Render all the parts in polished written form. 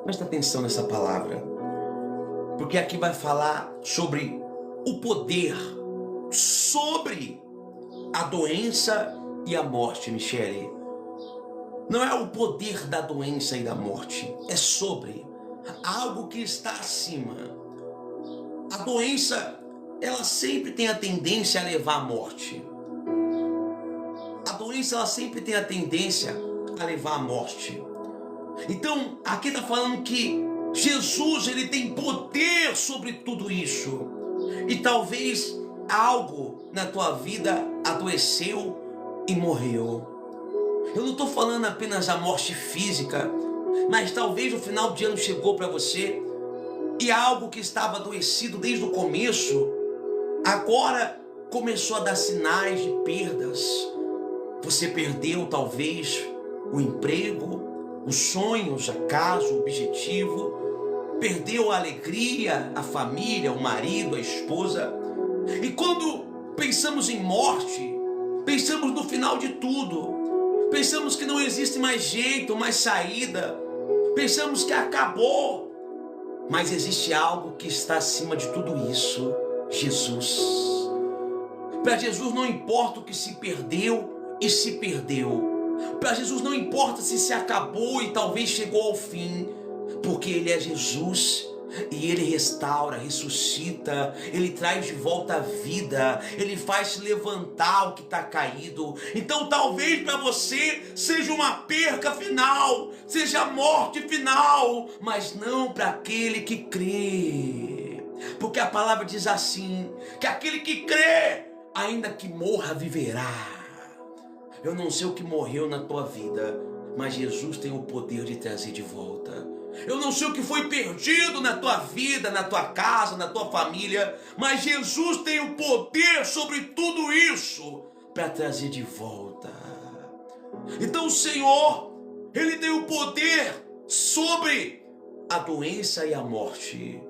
Presta atenção nessa palavra, porque aqui vai falar sobre o poder sobre a doença e a morte, Michele. Não é o poder da doença e da morte, é sobre algo que está acima. A doença, ela sempre tem a tendência a levar à morte. A doença, ela sempre tem a tendência a levar à morte. Então, aqui está falando que Jesus, ele tem poder sobre tudo isso. E talvez algo na tua vida adoeceu e morreu. Eu não estou falando apenas da morte física, mas talvez o final de ano chegou para você e algo que estava adoecido desde o começo, agora começou a dar sinais de perdas. Você perdeu talvez o emprego, os sonhos, a casa, o objetivo, perdeu a alegria, a família, o marido, a esposa. E quando pensamos em morte, pensamos no final de tudo. Pensamos que não existe mais jeito, mais saída. Pensamos que acabou. Mas existe algo que está acima de tudo isso: Jesus. Para Jesus não importa o que se perdeu e se perdeu. Para Jesus não importa se acabou e talvez chegou ao fim, porque Ele é Jesus e Ele restaura, ressuscita, Ele traz de volta a vida, Ele faz levantar o que está caído. Então talvez para você seja uma perca final, seja a morte final, mas não para aquele que crê, porque a palavra diz assim, que aquele que crê, ainda que morra, viverá. Eu não sei o que morreu na tua vida, mas Jesus tem o poder de trazer de volta. Eu não sei o que foi perdido na tua vida, na tua casa, na tua família, mas Jesus tem o poder sobre tudo isso para trazer de volta. Então o Senhor, Ele tem o poder sobre a doença e a morte,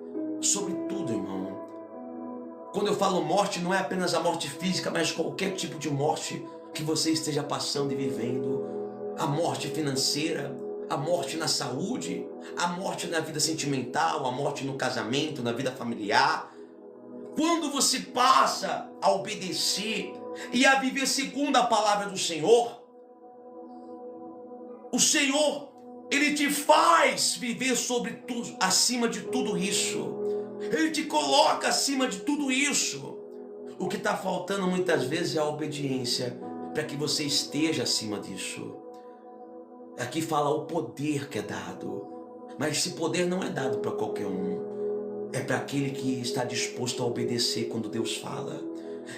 sobre tudo, irmão. Quando eu falo morte, não é apenas a morte física, mas qualquer tipo de morte que você esteja passando e vivendo. A morte financeira, a morte na saúde, a morte na vida sentimental, a morte no casamento, na vida familiar. Quando você passa a obedecer e a viver segundo a palavra do Senhor, o Senhor, Ele te faz viver sobre tudo, acima de tudo isso. Ele te coloca acima de tudo isso. O que está faltando muitas vezes é a obediência, para que você esteja acima disso. Aqui fala o poder que é dado, mas esse poder não é dado para qualquer um. É para aquele que está disposto a obedecer quando Deus fala.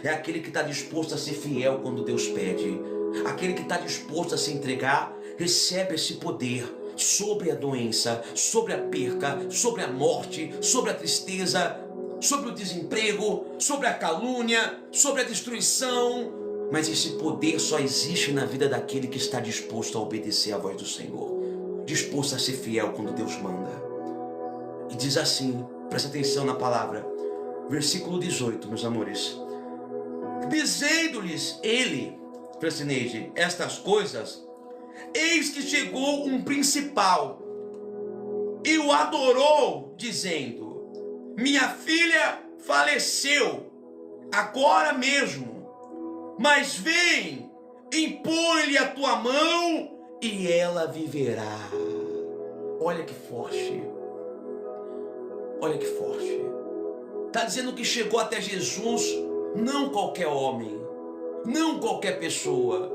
É aquele que está disposto a ser fiel quando Deus pede. Aquele que está disposto a se entregar, recebe esse poder sobre a doença, sobre a perca, sobre a morte, sobre a tristeza, sobre o desemprego, sobre a calúnia, sobre a destruição. Mas esse poder só existe na vida daquele que está disposto a obedecer à voz do Senhor, disposto a ser fiel quando Deus manda. E diz assim, presta atenção na palavra, versículo 18, meus amores. Dizendo-lhes ele, Francineide, estas coisas, eis que chegou um principal e o adorou, dizendo: minha filha faleceu agora mesmo, mas vem, impõe-lhe a tua mão e ela viverá. Olha que forte. Olha que forte. Está dizendo que chegou até Jesus não qualquer homem, não qualquer pessoa,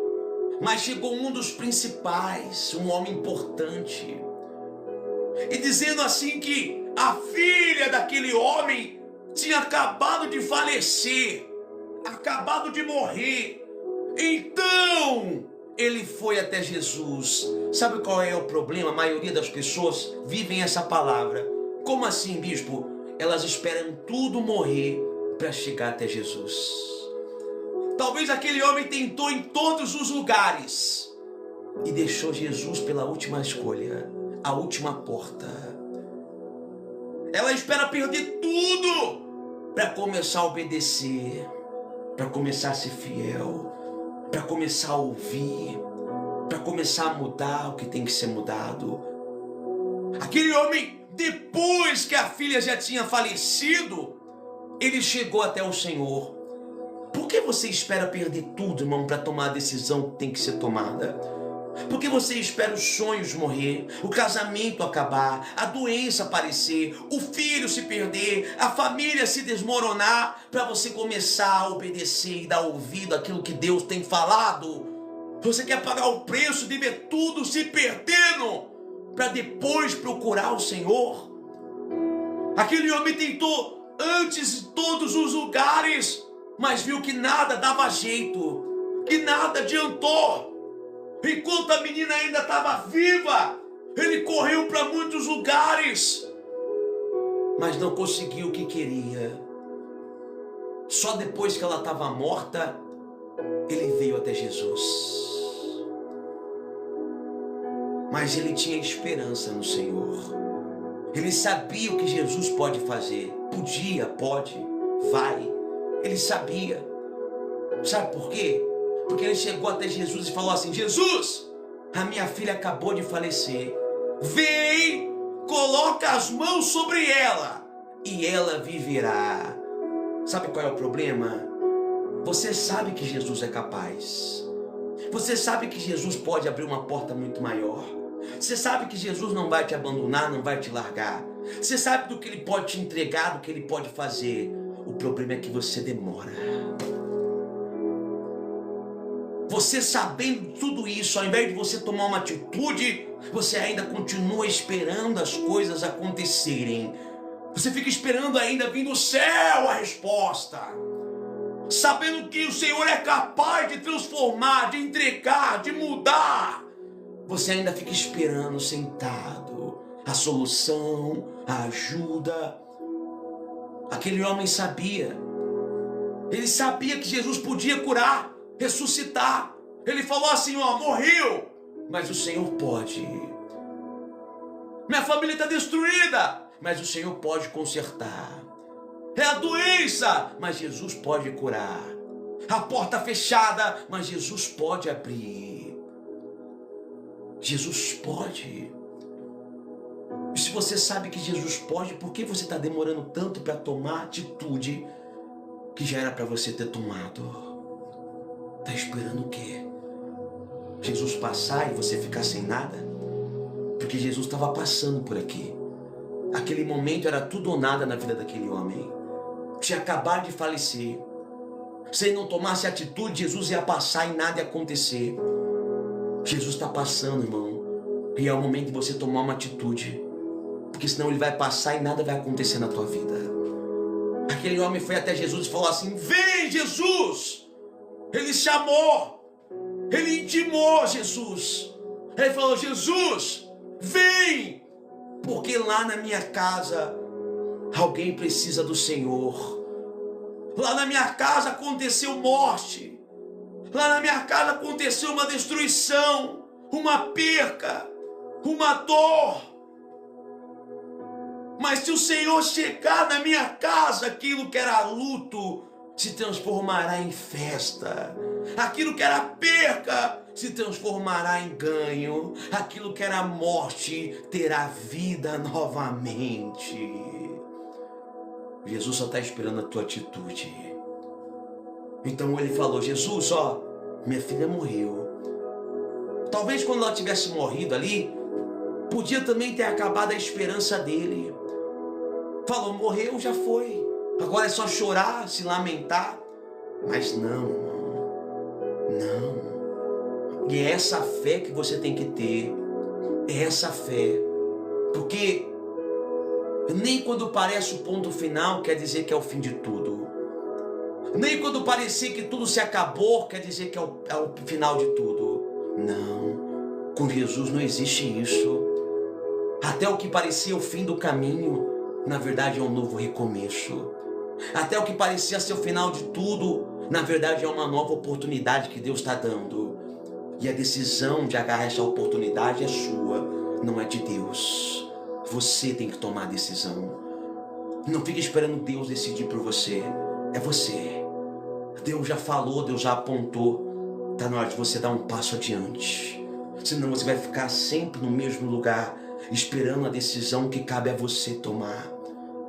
mas chegou um dos principais, um homem importante. E dizendo assim que a filha daquele homem tinha acabado de falecer, acabado de morrer. Então ele foi até Jesus. Sabe qual é o problema? A maioria das pessoas vivem essa palavra. Como assim, bispo? Elas esperam tudo morrer para chegar até Jesus. Talvez aquele homem tentou em todos os lugares e deixou Jesus pela última escolha, a última porta. Ela espera perder tudo para começar a obedecer, para começar a ser fiel, para começar a ouvir, para começar a mudar o que tem que ser mudado. Aquele homem, depois que a filha já tinha falecido, ele chegou até o Senhor. Por que você espera perder tudo, irmão, para tomar a decisão que tem que ser tomada? Por que você espera os sonhos morrer, o casamento acabar, a doença aparecer, o filho se perder, a família se desmoronar, para você começar a obedecer e dar ouvido àquilo que Deus tem falado? Você quer pagar o preço de ver tudo se perdendo, para depois procurar o Senhor? Aquele homem tentou antes em todos os lugares, mas viu que nada dava jeito, que nada adiantou. Enquanto a menina ainda estava viva, ele correu para muitos lugares, mas não conseguiu o que queria. Só depois que ela estava morta, ele veio até Jesus. Mas ele tinha esperança no Senhor. Ele sabia o que Jesus pode fazer. Podia, pode, vai. Ele sabia. Sabe por quê? Porque ele chegou até Jesus e falou assim: Jesus, a minha filha acabou de falecer. Vem, coloca as mãos sobre ela e ela viverá. Sabe qual é o problema? Você sabe que Jesus é capaz. Você sabe que Jesus pode abrir uma porta muito maior. Você sabe que Jesus não vai te abandonar, não vai te largar. Você sabe do que Ele pode te entregar, do que Ele pode fazer. O problema é que você demora. Você sabendo tudo isso, ao invés de você tomar uma atitude, você ainda continua esperando as coisas acontecerem. Você fica esperando ainda vir do céu a resposta. Sabendo que o Senhor é capaz de transformar, de entregar, de mudar. Você ainda fica esperando sentado a solução, a ajuda. Aquele homem sabia. Ele sabia que Jesus podia curar, ressuscitar. Ele falou assim: ó, morreu, mas o Senhor pode. Minha família está destruída, mas o Senhor pode consertar. É a doença, mas Jesus pode curar. A porta fechada, mas Jesus pode abrir. Jesus pode. E se você sabe que Jesus pode, por que você está demorando tanto para tomar atitude que já era para você ter tomado? Está esperando o quê? Jesus passar e você ficar sem nada? Porque Jesus estava passando por aqui. Aquele momento era tudo ou nada na vida daquele homem. Tinha acabado de falecer. Se ele não tomasse atitude, Jesus ia passar e nada ia acontecer. Jesus está passando, irmão. E é o momento de você tomar uma atitude. Porque senão ele vai passar e nada vai acontecer na tua vida. Aquele homem foi até Jesus e falou assim: vem, Jesus! Ele chamou. Ele intimou Jesus. Ele falou: Jesus, vem! Porque lá na minha casa alguém precisa do Senhor. Lá na minha casa aconteceu morte. Lá na minha casa aconteceu uma destruição, uma perca, uma dor. Mas se o Senhor chegar na minha casa, aquilo que era luto se transformará em festa. Aquilo que era perca se transformará em ganho. Aquilo que era morte terá vida novamente. Jesus só está esperando a tua atitude. Então ele falou: Jesus, ó, minha filha morreu. Talvez quando ela tivesse morrido ali, podia também ter acabado a esperança dele. Falou: morreu, já foi. Agora é só chorar, se lamentar. Mas não, não. E é essa fé que você tem que ter. É essa fé. Porque nem quando parece o ponto final quer dizer que é o fim de tudo. Nem quando parecer que tudo se acabou quer dizer que é o final de tudo. Não. Com Jesus não existe isso. Até o que parecia o fim do caminho, na verdade é um novo recomeço. Até o que parecia ser o final de tudo, na verdade é uma nova oportunidade que Deus está dando. E a decisão de agarrar essa oportunidade é sua, não é de Deus. Você tem que tomar a decisão. Não fique esperando Deus decidir por você. É você. Deus já falou, Deus já apontou. Está na hora de você dar um passo adiante. Senão você vai ficar sempre no mesmo lugar, esperando a decisão que cabe a você tomar,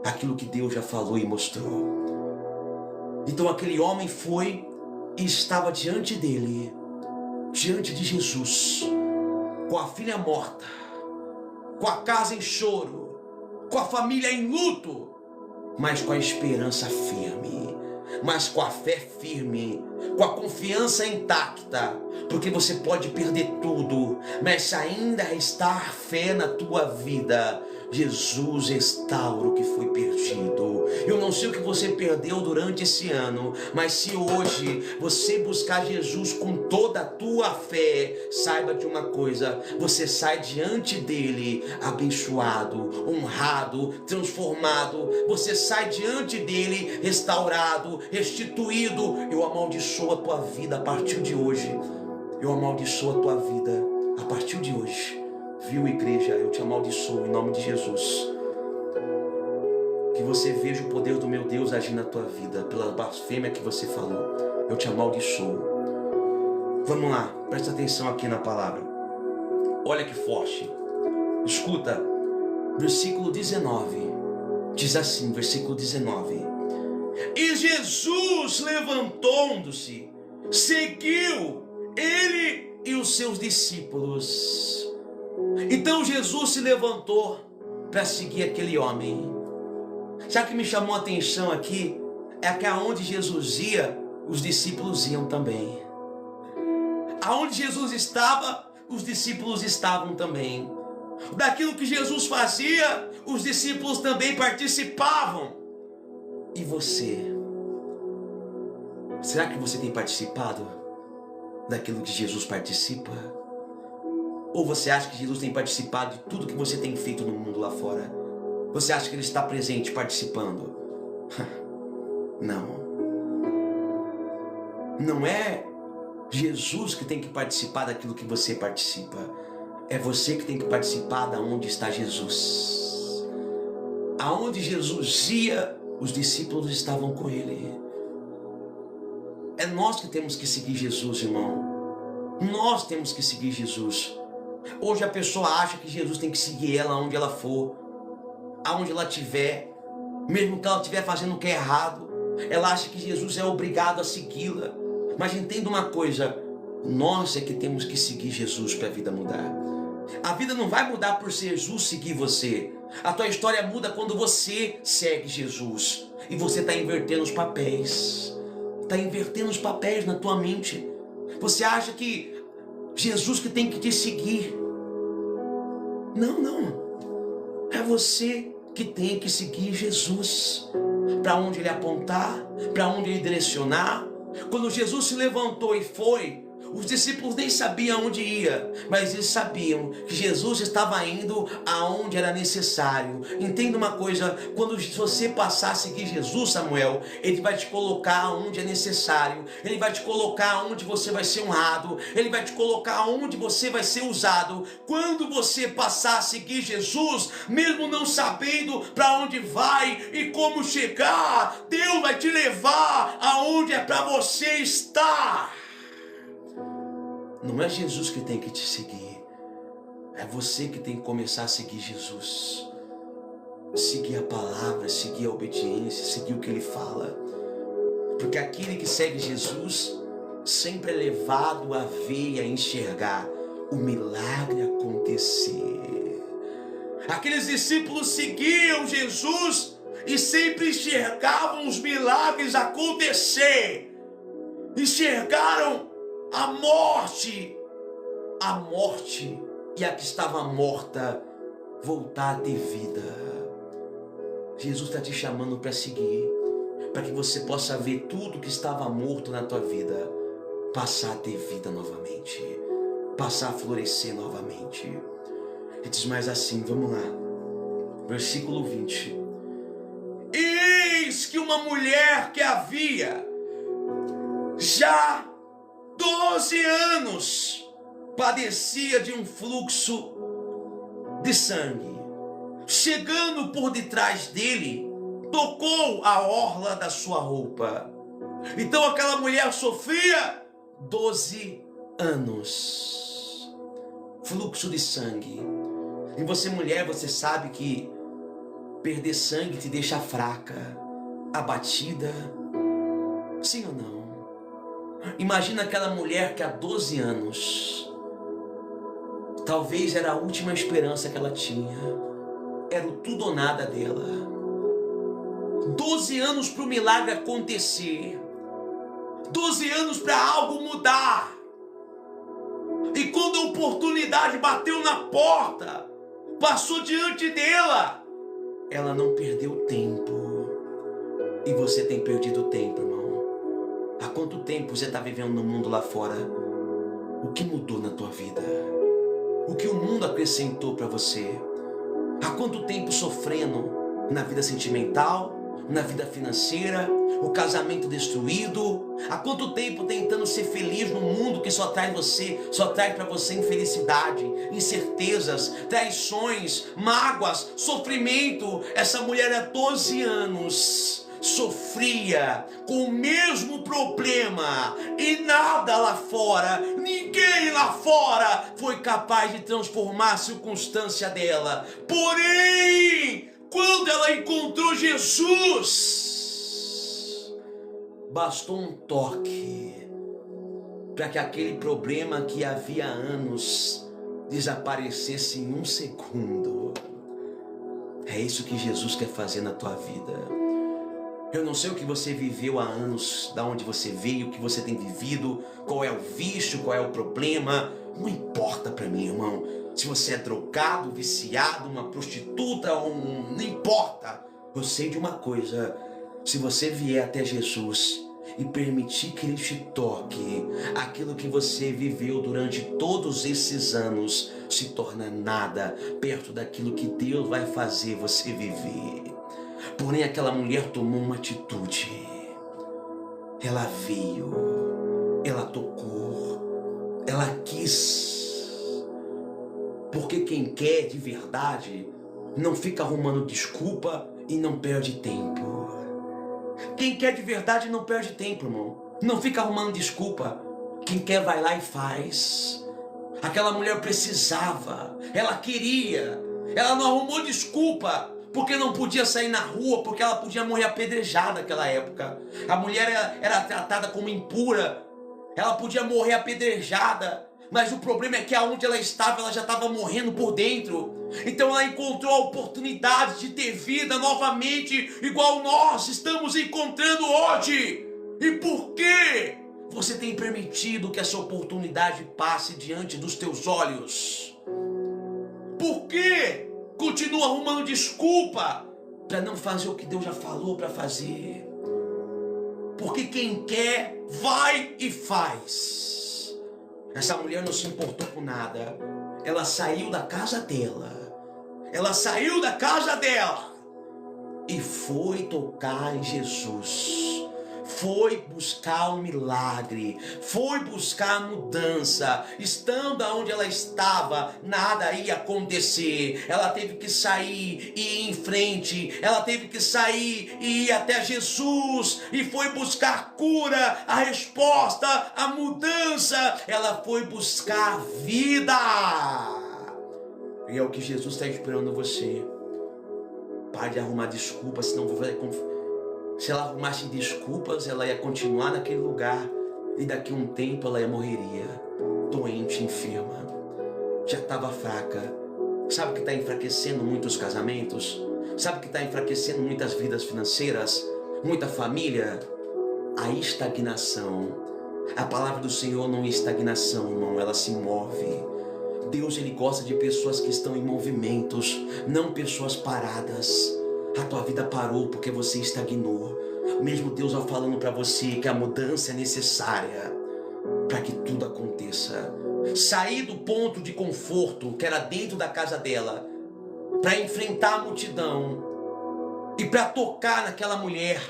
aquilo que Deus já falou e mostrou. Então aquele homem foi e estava diante dele, diante de Jesus, com a filha morta, com a casa em choro, com a família em luto, mas com a esperança firme, mas com a fé firme, com a confiança intacta, porque você pode perder tudo, mas se ainda restar fé na tua vida, Jesus restaura o que foi perdido. Eu não sei o que você perdeu durante esse ano, mas se hoje você buscar Jesus com toda a tua fé, saiba de uma coisa: você sai diante dele abençoado, honrado, transformado. Você sai diante dele restaurado, restituído. Eu amaldiçoo a tua vida a partir de hoje. Eu amaldiçoo a tua vida a partir de hoje. Viu, igreja? Eu te amaldiçoo em nome de Jesus. Que você veja o poder do meu Deus agir na tua vida, pela blasfêmia que você falou. Eu te amaldiçoo. Vamos lá, presta atenção aqui na palavra. Olha que forte. Escuta, versículo 19. Diz assim, versículo 19. E Jesus, levantando-se, seguiu ele e os seus discípulos. Então Jesus se levantou para seguir aquele homem. Sabe o que me chamou a atenção aqui? É que aonde Jesus ia, os discípulos iam também. Aonde Jesus estava, os discípulos estavam também. Daquilo que Jesus fazia, os discípulos também participavam. E você? Será que você tem participado daquilo que Jesus participa? Ou você acha que Jesus tem participado de tudo que você tem feito no mundo lá fora? Você acha que Ele está presente participando? Não. Não é Jesus que tem que participar daquilo que você participa. É você que tem que participar da onde está Jesus. Aonde Jesus ia, os discípulos estavam com Ele. É nós que temos que seguir Jesus, irmão. Nós temos que seguir Jesus. Hoje a pessoa acha que Jesus tem que seguir ela onde ela for, aonde ela estiver, mesmo que ela estiver fazendo o que é errado. Ela acha que Jesus é obrigado a segui-la. Mas entenda uma coisa: nós é que temos que seguir Jesus para a vida mudar. A vida não vai mudar por Jesus seguir você. A tua história muda quando você segue Jesus. E você está invertendo os papéis. Está invertendo os papéis na tua mente. Você acha que Jesus que tem que te seguir. Não, não. É você que tem que seguir Jesus. Para onde Ele apontar, para onde Ele direcionar. Quando Jesus se levantou e foi, os discípulos nem sabiam onde ia, mas eles sabiam que Jesus estava indo aonde era necessário. Entenda uma coisa: quando você passar a seguir Jesus, Samuel, Ele vai te colocar onde é necessário. Ele vai te colocar onde você vai ser honrado. Ele vai te colocar onde você vai ser usado. Quando você passar a seguir Jesus, mesmo não sabendo para onde vai e como chegar, Deus vai te levar aonde é para você estar. Não é Jesus que tem que te seguir. É você que tem que começar a seguir Jesus. Seguir a palavra, seguir a obediência, seguir o que Ele fala. Porque aquele que segue Jesus sempre é levado a ver e a enxergar o milagre acontecer. Aqueles discípulos seguiam Jesus e sempre enxergavam os milagres acontecer. Enxergaram a morte e a que estava morta voltar a ter vida. Jesus está te chamando para seguir, para que você possa ver tudo que estava morto na tua vida passar a ter vida novamente, passar a florescer novamente. E diz mais assim, vamos lá, versículo 20. Eis que uma mulher que havia já 12 anos padecia de um fluxo de sangue, chegando por detrás dele, tocou a orla da sua roupa. Então aquela mulher sofria 12 anos. Fluxo de sangue. E você, mulher, você sabe que perder sangue te deixa fraca, abatida. Sim ou não? Imagina aquela mulher que há 12 anos, talvez era a última esperança que ela tinha. Era o tudo ou nada dela. 12 anos para o milagre acontecer. 12 anos para algo mudar. E quando a oportunidade bateu na porta, passou diante dela, ela não perdeu tempo. E você tem perdido tempo, irmão. Há quanto tempo você está vivendo no mundo lá fora? O que mudou na tua vida? O que o mundo acrescentou para você? Há quanto tempo sofrendo na vida sentimental, na vida financeira, o casamento destruído? Há quanto tempo tentando ser feliz no mundo que só traz para você infelicidade, incertezas, traições, mágoas, sofrimento? Essa mulher há 12 anos sofria com o mesmo problema e nada lá fora, ninguém lá fora foi capaz de transformar a circunstância dela. Porém, quando ela encontrou Jesus, bastou um toque para que aquele problema que havia anos desaparecesse em um segundo. É isso que Jesus quer fazer na tua vida. Eu não sei o que você viveu há anos, da onde você veio, o que você tem vivido, qual é o vício, qual é o problema. Não importa para mim, irmão. Se você é drogado, viciado, uma prostituta, não importa. Eu sei de uma coisa: se você vier até Jesus e permitir que Ele te toque, aquilo que você viveu durante todos esses anos se torna nada perto daquilo que Deus vai fazer você viver. Porém, aquela mulher tomou uma atitude. Ela veio, ela tocou, ela quis. Porque quem quer de verdade não fica arrumando desculpa e não perde tempo. Quem quer de verdade não perde tempo, irmão. Não fica arrumando desculpa. Quem quer vai lá e faz. Aquela mulher precisava, ela queria, ela não arrumou desculpa porque não podia sair na rua, porque ela podia morrer apedrejada naquela época. A mulher era tratada como impura, ela podia morrer apedrejada, mas o problema é que aonde ela já estava morrendo por dentro. Então ela encontrou a oportunidade de ter vida novamente, igual nós estamos encontrando hoje. E por quê você tem permitido que essa oportunidade passe diante dos teus olhos? Por quê continua arrumando desculpa para não fazer o que Deus já falou para fazer? Porque quem quer vai e faz. Essa mulher não se importou com nada. Ela saiu da casa dela. E foi tocar em Jesus. Foi buscar um milagre, foi buscar a mudança. Estando onde ela estava, nada ia acontecer. Ela teve que sair e ir em frente. Ela teve que sair e ir até Jesus. E foi buscar a cura, a resposta, a mudança. Ela foi buscar vida. E é o que Jesus está esperando você. Pare de arrumar desculpas, senão se ela arrumasse desculpas, ela ia continuar naquele lugar. E daqui a um tempo ela morreria. Doente, enferma. Já estava fraca. Sabe o que está enfraquecendo muitos casamentos? Sabe o que está enfraquecendo muitas vidas financeiras? Muita família? A estagnação. A palavra do Senhor não é estagnação, irmão. Ela se move. Deus, Ele gosta de pessoas que estão em movimentos, não pessoas paradas. A tua vida parou porque você estagnou. Mesmo Deus vai falando para você que a mudança é necessária para que tudo aconteça. Sair do ponto de conforto que era dentro da casa dela, para enfrentar a multidão e para tocar naquela mulher,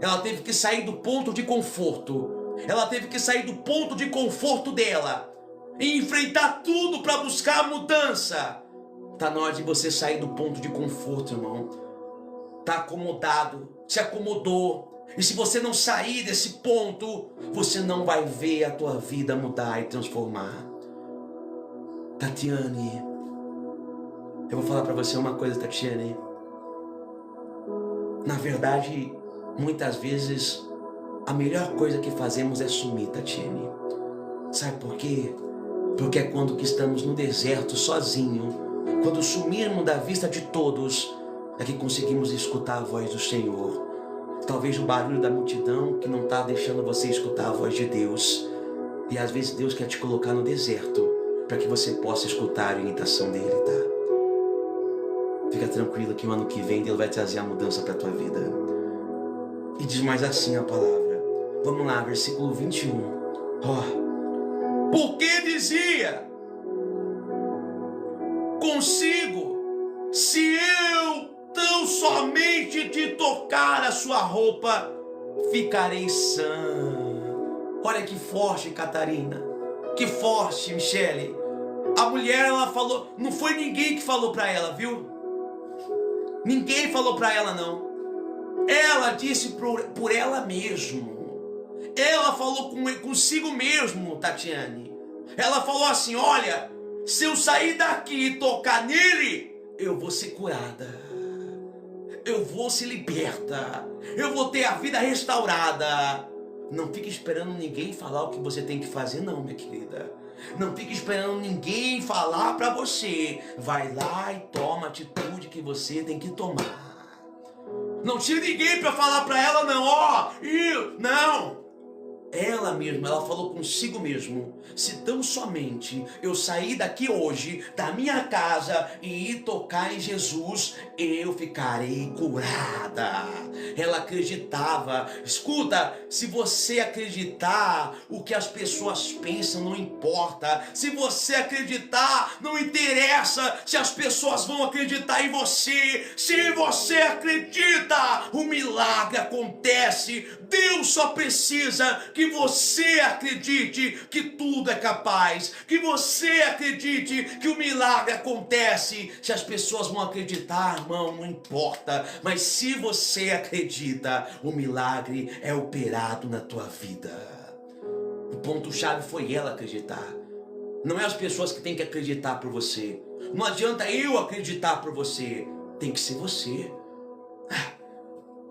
ela teve que sair do ponto de conforto. Ela teve que sair do ponto de conforto dela e enfrentar tudo para buscar a mudança. Tá na hora de você sair do ponto de conforto, irmão. Tá acomodado, se acomodou. E se você não sair desse ponto, você não vai ver a tua vida mudar e transformar. Tatiane, Eu vou falar para você uma coisa, Tatiane. Na verdade, muitas vezes, a melhor coisa que fazemos é sumir, Tatiane. Sabe por quê? Porque é quando que estamos no deserto, sozinho, quando sumirmos da vista de todos, é que conseguimos escutar a voz do Senhor. Talvez o barulho da multidão que não está deixando você escutar a voz de Deus. E às vezes Deus quer te colocar no deserto para que você possa escutar a orientação dele, tá? Fica tranquilo que o ano que vem Deus vai trazer a mudança para a tua vida. E diz mais assim a palavra. Vamos lá, versículo 21. Porque dizia consigo, se eu tão somente te tocar a sua roupa, ficarei sã. Olha que forte, Catarina. Que forte, Michele. A mulher, ela falou, não foi ninguém que falou para ela, viu? Ninguém falou para ela, não. Ela disse por ela mesma. Ela falou consigo mesmo, Tatiane. Ela falou assim, olha, se eu sair daqui e tocar nele, eu vou ser curada. Eu vou ser liberta. Eu vou ter a vida restaurada. Não fique esperando ninguém falar o que você tem que fazer, não, minha querida. Não fique esperando ninguém falar para você. Vai lá e toma a atitude que você tem que tomar. Não tinha ninguém para falar para ela, não. Não. Ela mesma, ela falou consigo mesmo, se tão somente eu sair daqui hoje, da minha casa, e ir tocar em Jesus, eu ficarei curada. Ela acreditava. Escuta, se você acreditar, o que as pessoas pensam não importa. Se você acreditar, não interessa se as pessoas vão acreditar em você. Se você acredita, o milagre acontece. Deus só precisa que você acredite que tudo é capaz, que você acredite que o milagre acontece. Se as pessoas vão acreditar, irmão, não importa, mas se você acredita, o milagre é operado na tua vida. O ponto-chave foi ela acreditar. Não é as pessoas que têm que acreditar por você. Não adianta eu acreditar por você, tem que ser você.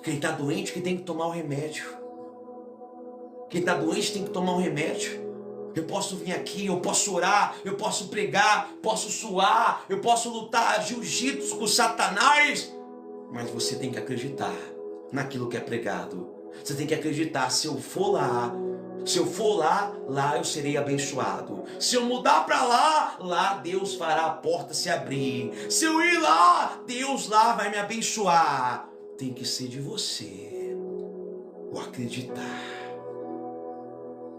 Quem está doente que tem que tomar o remédio. Quem está doente tem que tomar um remédio. Eu posso vir aqui, eu posso orar, eu posso pregar, posso suar, eu posso lutar jiu-jitsu com Satanás. Mas você tem que acreditar naquilo que é pregado. Você tem que acreditar, se eu for lá, lá eu serei abençoado. Se eu mudar para lá Deus fará a porta se abrir. Se eu ir lá, Deus lá vai me abençoar. Tem que ser de você o acreditar.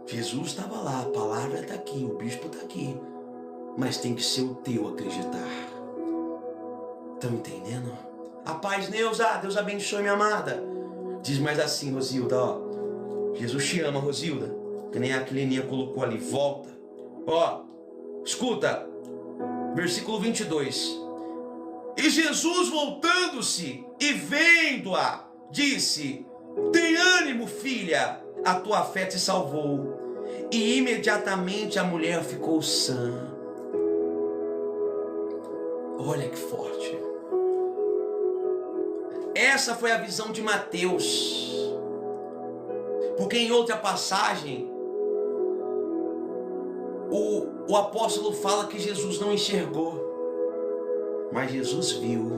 Jesus estava lá, a palavra está aqui, o bispo está aqui, mas tem que ser o teu acreditar. Estão entendendo? A paz, Neuza, Deus abençoe, minha amada. Diz mais assim, Rosilda, Jesus te ama, Rosilda, que nem a Cleninha colocou ali, volta. Escuta, versículo 22. E Jesus, voltando-se e vendo-a, disse, tem ânimo, filha, a tua fé te salvou. E imediatamente a mulher ficou sã. Olha que forte. Essa foi a visão de Mateus. Porque em outra passagem, o apóstolo fala que Jesus não enxergou. Mas Jesus viu.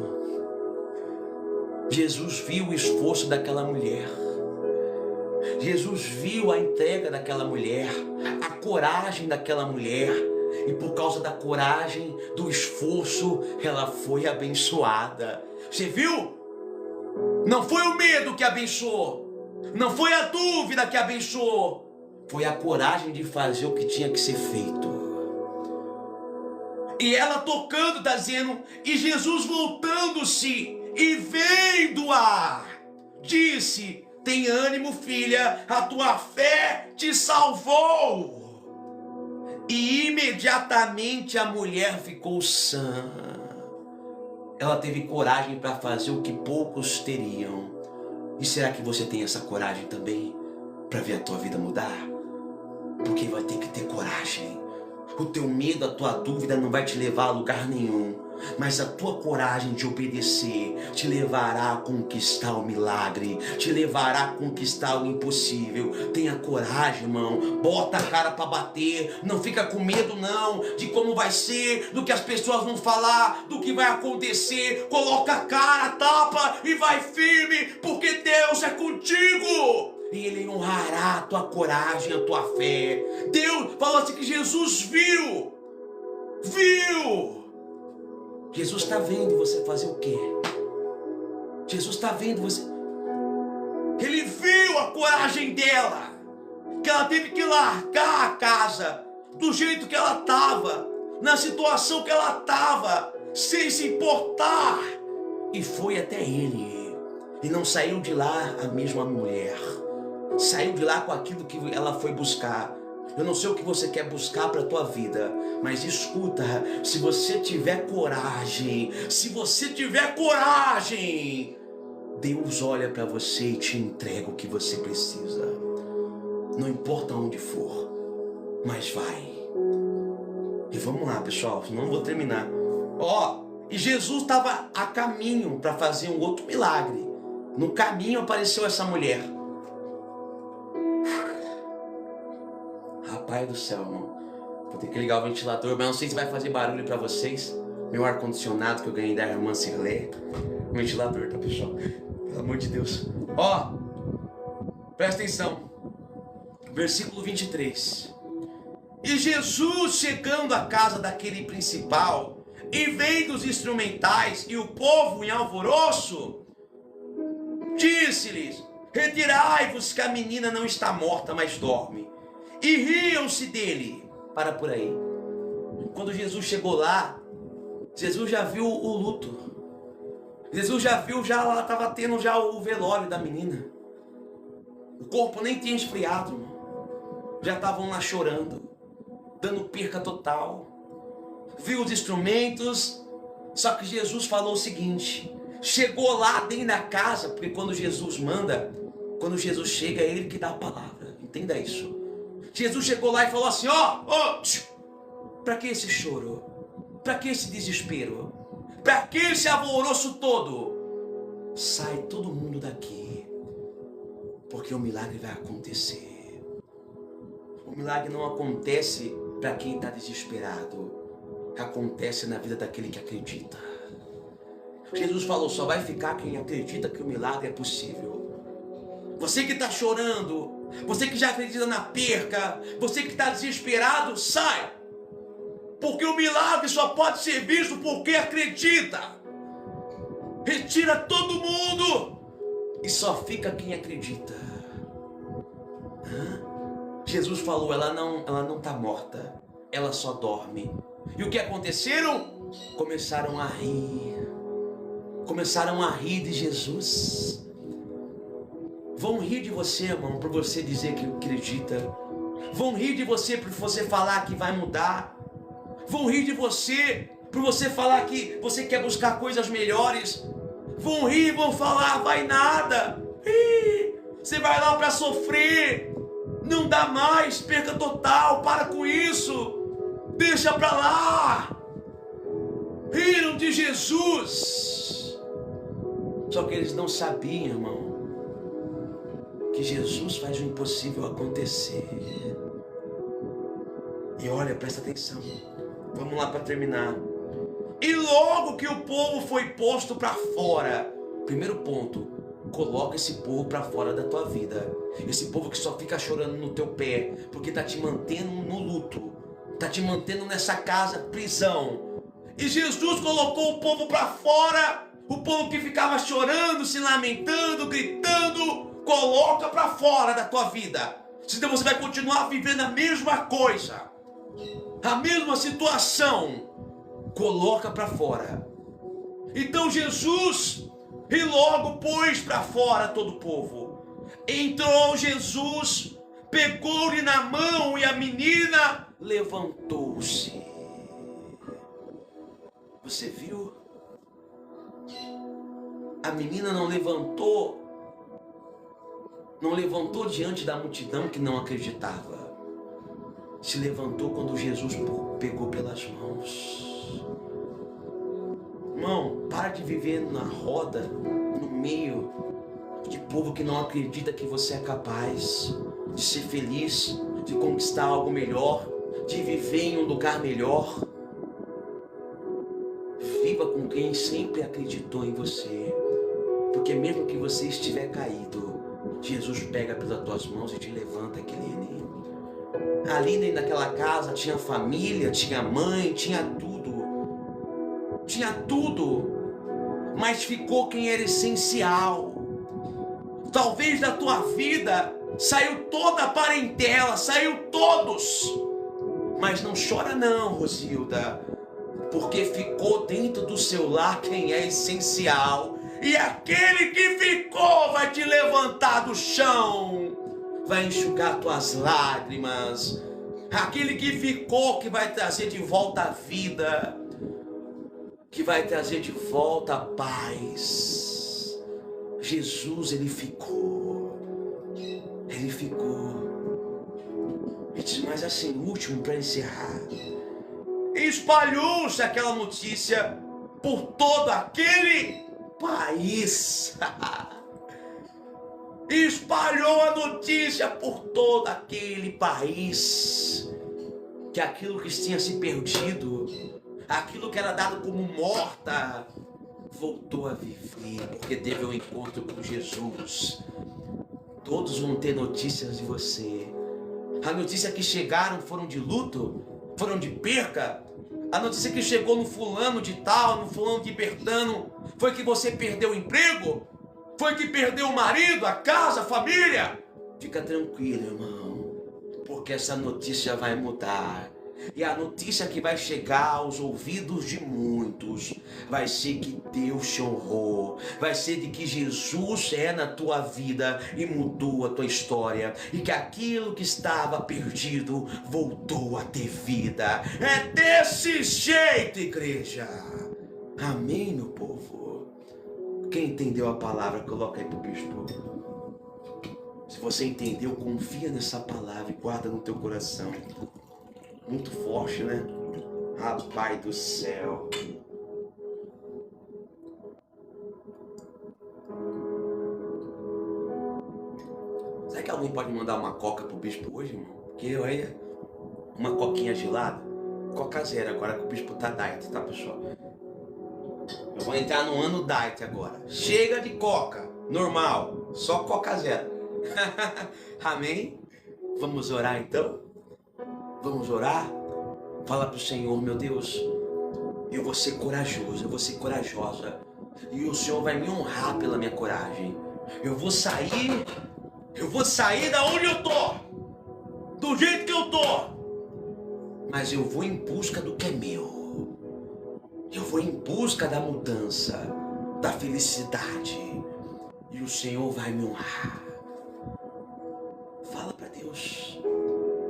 Jesus viu o esforço daquela mulher. Jesus viu a entrega daquela mulher, a coragem daquela mulher, e por causa da coragem, do esforço, ela foi abençoada. Você viu? Não foi o medo que abençoou, não foi a dúvida que abençoou, foi a coragem de fazer o que tinha que ser feito. E ela tocando, está dizendo, e Jesus voltando-se e vendo-a, disse, tem ânimo, filha, a tua fé te salvou. E imediatamente a mulher ficou sã. Ela teve coragem para fazer o que poucos teriam. E será que você tem essa coragem também para ver a tua vida mudar? Porque vai ter que ter coragem. O teu medo, a tua dúvida não vai te levar a lugar nenhum. mas a tua coragem de obedecer te levará a conquistar o milagre, te levará a conquistar o impossível. Tenha coragem, irmão, bota a cara para bater, não fica com medo não, de como vai ser, do que as pessoas vão falar, do que vai acontecer. Coloca a cara, tapa e vai firme, porque Deus é contigo. E Ele honrará a tua coragem, a tua fé. Deus falou assim que Jesus viu. Jesus está vendo você fazer o quê? Jesus está vendo você. Ele viu a coragem dela. Que ela teve que largar a casa do jeito que ela estava, na situação que ela estava, sem se importar. E foi até Ele. E não saiu de lá a mesma mulher. Saiu de lá com aquilo que ela foi buscar. Eu não sei o que você quer buscar para a tua vida, mas escuta, se você tiver coragem, Deus olha para você e te entrega o que você precisa. Não importa onde for, mas vai. E vamos lá, pessoal, senão eu vou terminar. E Jesus estava a caminho para fazer um outro milagre. No caminho apareceu essa mulher. Rapaz do céu, irmão. Vou ter que ligar o ventilador, mas não sei se vai fazer barulho pra vocês. Meu ar-condicionado que eu ganhei da irmã Cirlé. O ventilador, tá, pessoal? Pelo amor de Deus. Presta atenção. Versículo 23. E Jesus, chegando à casa daquele principal, e vendo os instrumentais e o povo em alvoroço, disse-lhes: retirai-vos, que a menina não está morta, mas dorme. E riam-se dele. Para por aí. Quando Jesus chegou lá, Jesus já viu o luto. Jesus já viu, ela estava tendo já o velório da menina. O corpo nem tinha esfriado, irmão. Já estavam lá chorando, dando perca total. Viu os instrumentos. Só que Jesus falou o seguinte: chegou lá dentro da casa, porque quando Jesus manda, quando Jesus chega, é Ele que dá a palavra. Entenda isso. Jesus chegou lá e falou assim: para que esse choro? Para que esse desespero? Para que esse alvoroço todo? Sai todo mundo daqui, porque o milagre vai acontecer. O milagre não acontece para quem está desesperado, acontece na vida daquele que acredita. Jesus falou: só vai ficar quem acredita que o milagre é possível. Você que está chorando, você que já acredita na perca, você que está desesperado, sai! Porque o milagre só pode ser visto por quem acredita. Retira todo mundo e só fica quem acredita. Jesus falou: ela não está morta, ela só dorme. E o que aconteceram? Começaram a rir de Jesus. Vão rir de você, irmão, por você dizer que acredita. Vão rir de você por você falar que vai mudar. Vão rir de você por você falar que você quer buscar coisas melhores. Vão rir, vão falar: vai nada. Você vai lá para sofrer. Não dá mais, perca total, para com isso. Deixa para lá. Riram de Jesus. Só que eles não sabiam, irmão, que Jesus faz o impossível acontecer. E olha, presta atenção. Vamos lá para terminar. E logo que o povo foi posto para fora. Primeiro ponto: coloca esse povo para fora da tua vida. Esse povo que só fica chorando no teu pé, porque está te mantendo no luto, está te mantendo nessa casa, prisão. E Jesus colocou o povo para fora. O povo que ficava chorando, se lamentando, gritando, coloca para fora da tua vida. Senão você vai continuar vivendo a mesma coisa, a mesma situação. Coloca para fora. Então Jesus, e logo pôs para fora todo o povo. Entrou Jesus, pegou-lhe na mão, e a menina levantou-se. Você viu? A menina não levantou diante da multidão que não acreditava. Se levantou quando Jesus pegou pelas mãos. Irmão, para de viver na roda, no meio de povo que não acredita que você é capaz de ser feliz, de conquistar algo melhor, de viver em um lugar melhor. Viva com quem sempre acreditou em você, porque mesmo que você estiver caído, Jesus pega pelas tuas mãos e te levanta, Kilene. Ali dentro daquela casa tinha família, tinha mãe, tinha tudo, mas ficou quem era essencial. Talvez da tua vida saiu toda a parentela, saiu todos, mas não chora não, Rosilda, porque ficou dentro do seu lar quem é essencial, e aquele que ficou vai te levantar do chão, vai enxugar tuas lágrimas. Aquele que ficou que vai trazer de volta a vida, que vai trazer de volta a paz. Jesus, ele ficou. Mas assim, último para encerrar. Espalhou-se aquela notícia por todo aquele país. Espalhou a notícia por todo aquele país que aquilo que tinha se perdido, aquilo que era dado como morta, voltou a viver, porque teve um encontro com Jesus. Todos vão ter notícias de você. A notícia que chegaram foram de luto, foram de perca. A notícia que chegou no fulano de tal, no fulano de Bertano, foi que você perdeu o emprego, foi que perdeu o marido, a casa, a família. Fica tranquilo, irmão, porque essa notícia vai mudar. E a notícia que vai chegar aos ouvidos de muitos vai ser que Deus te honrou, vai ser de que Jesus é na tua vida e mudou a tua história, e que aquilo que estava perdido voltou a ter vida. É desse jeito, igreja. Amém, meu povo? Quem entendeu a palavra, coloca aí pro bispo. Se você entendeu, confia nessa palavra e guarda no teu coração. Muito forte, né? Rapaz do céu. Será que alguém pode mandar uma coca pro bispo hoje, irmão? Porque eu aí, uma coquinha gelada. Coca zero agora que o bispo tá diet, tá, pessoal? Eu vou entrar no ano diet agora. Chega de coca, normal. Só coca zero. Amém? Vamos orar então? Vamos orar? Fala pro Senhor, meu Deus, eu vou ser corajoso, eu vou ser corajosa, e o Senhor vai me honrar pela minha coragem. Eu vou sair da onde eu tô, do jeito que eu tô, mas eu vou em busca do que é meu. Eu vou em busca da mudança, da felicidade, e o Senhor vai me honrar.